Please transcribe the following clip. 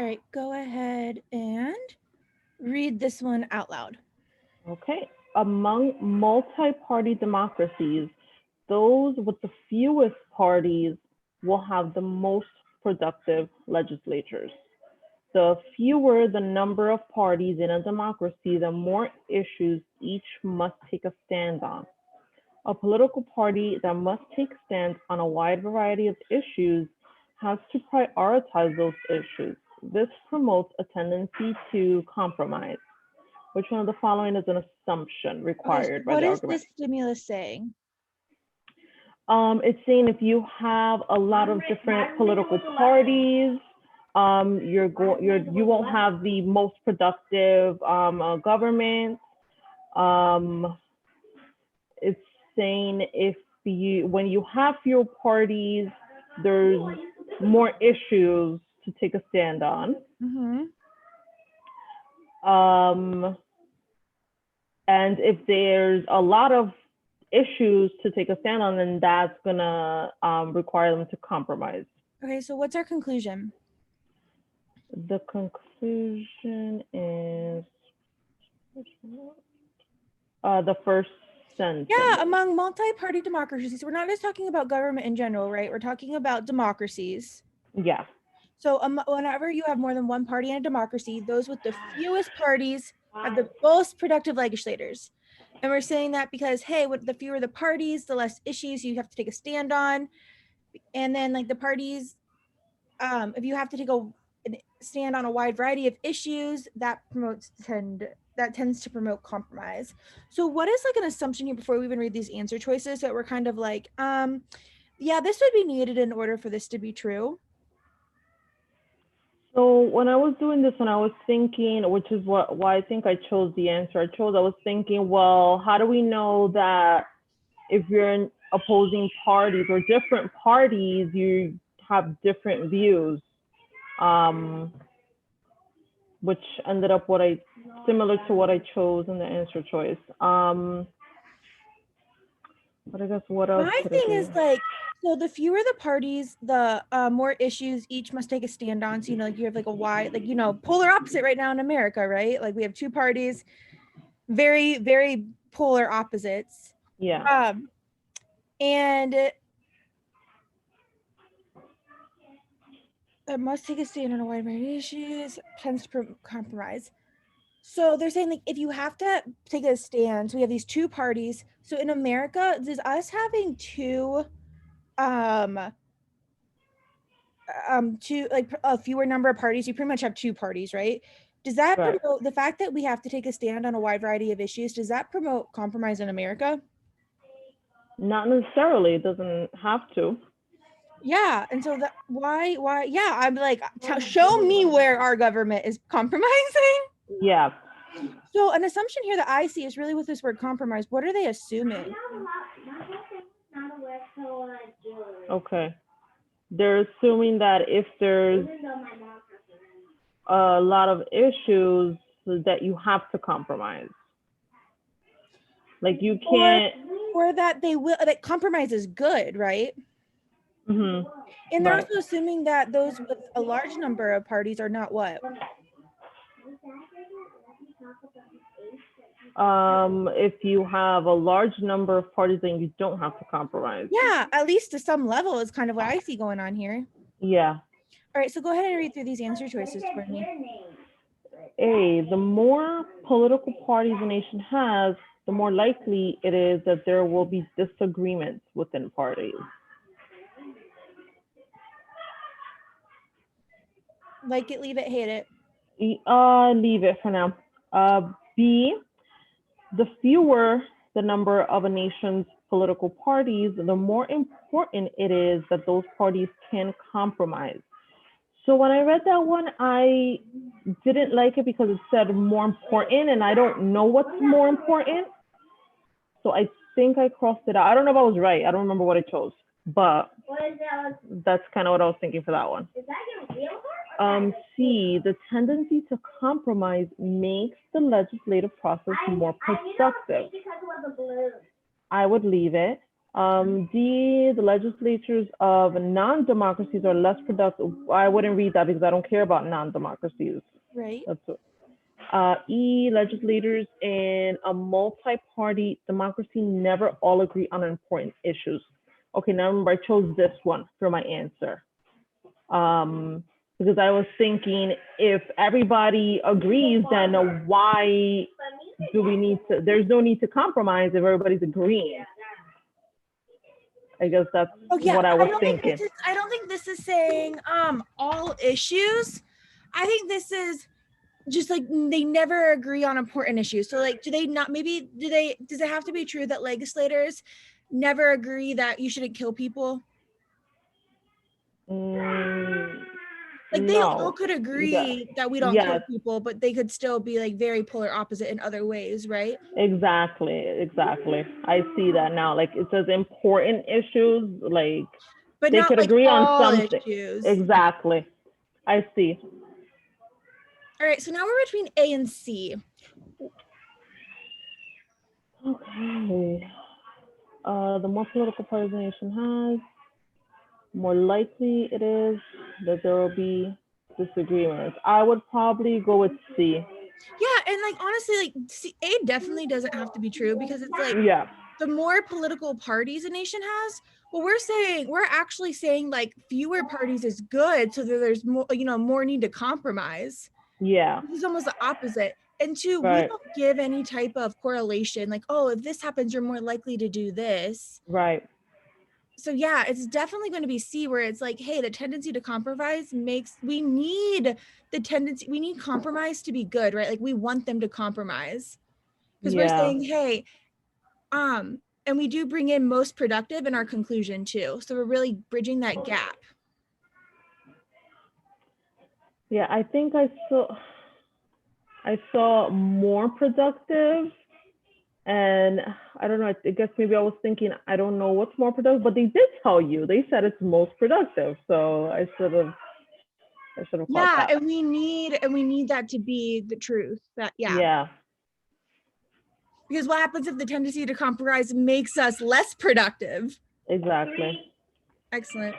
All right, go ahead and read this one out loud. Okay. Among multi-party democracies, those with the fewest parties will have the most productive legislatures. The fewer the number of parties in a democracy, the more issues each must take a stand on. A political party that must take stands on a wide variety of issues has to prioritize those issues. This promotes a tendency to compromise. Which one of the following is an assumption Okay, so required by what the is argument? this stimulus saying? It's saying if you have a lot of different political parties, you won't have the most productive government. Um, it's saying if when you have fewer parties, there's more issues to take a stand on. Mm-hmm. And if there's a lot of issues to take a stand on, then that's gonna require them to compromise. Okay, so what's our conclusion? The conclusion is the first sentence. Yeah, among multi-party democracies, we're not just talking about government in general, right? We're talking about democracies. Yeah. So whenever you have more than one party in a democracy, those with the fewest parties have the most productive legislators. And we're saying that because, hey, with the fewer the parties, the less issues you have to take a stand on. And then like the parties, if you have to take a stand on a wide variety of issues, that tends to promote compromise. So what is like an assumption here before we even read these answer choices that we're kind of like, yeah, this would be needed in order for this to be true? So when I was doing this, when I was thinking, which is why I think I chose the answer I was thinking, well, how do we know that if you're in opposing parties or different parties, you have different views? Which ended up similar to what I chose in the answer choice. But I guess what else My could it thing be? is like, so the fewer the parties, the more issues each must take a stand on. So, like you have like a wide, like, polar opposite right now in America, right? Like we have two parties, very, very polar opposites. Yeah. And it must take a stand on a wide variety of issues, tends to compromise. So they're saying like if you have to take a stand, so we have these two parties. So in America, does us having two like a fewer number of parties, you pretty much have two parties, right? Does that Right. promote the fact that we have to take a stand on a wide variety of issues? Does that promote compromise in America? Not necessarily. It doesn't have to. Yeah, and so that why yeah, I'm like, show me where our government is compromising. Yeah. So an assumption here that I see is really with this word compromise. What are they assuming? Okay. They're assuming that if there's a lot of issues, that you have to compromise. Like you can't. Or that that compromise is good, right? Mm-hmm. And they're Right. also assuming that those with a large number of parties are not what? If you have a large number of parties, then you don't have to compromise. Yeah, at least to some level is kind of what I see going on here. Yeah. All right, so go ahead and read through these answer choices for me. A, the more political parties a nation has, the more likely it is that there will be disagreements within parties. Like it, leave it, hate it. Leave it for now. B, the fewer the number of a nation's political parties, the more important it is that those parties can compromise. So when I read that one, I didn't like it because it said more important, and I don't know what's more important. So I think I crossed it out. I don't know if I was right. I don't remember what I chose, but that's kind of what I was thinking for that one. C, the tendency to compromise makes the legislative process more productive. I would leave it. D, the legislatures of non-democracies are less productive. I wouldn't read that because I don't care about non-democracies. Right. That's what. E, legislators in a multi-party democracy never all agree on important issues. Okay, now remember I chose this one for my answer. Because I was thinking if everybody agrees, then why do we need to, there's no need to compromise if everybody's agreeing. I guess that's what I was thinking. I don't think this is saying all issues. I think this is just like they never agree on important issues. So like, do they not, maybe does it have to be true that legislators never agree that you shouldn't kill people? Like they all could agree that we don't kill people, but they could still be like very polar opposite in other ways, right? Exactly. I see that now. Like it says important issues, like but they not could like agree on all something. issues. Exactly. I see. All right, so now we're between A and C. Okay. The more political parties the nation has, more likely it is that there will be disagreements. I would probably go with C. Yeah, and like honestly, like C, A definitely doesn't have to be true because it's like the more political parties a nation has, well, we're actually saying like fewer parties is good, so that there's more, more need to compromise. Yeah. This is almost the opposite. And two, we don't give any type of correlation, like, oh, if this happens, you're more likely to do this. Right. So yeah, it's definitely going to be C, where it's like, hey, the tendency to compromise we need compromise to be good, right? Like we want them to compromise because we're saying, hey, and we do bring in most productive in our conclusion too. So we're really bridging that gap. Yeah, I think I saw more productive, and I don't know, I guess maybe I was thinking, I don't know what's more productive, but they did tell you, they said it's most productive. So I should have caught that. And we need that to be the truth. Yeah. Because what happens if the tendency to compromise makes us less productive? Exactly. Excellent.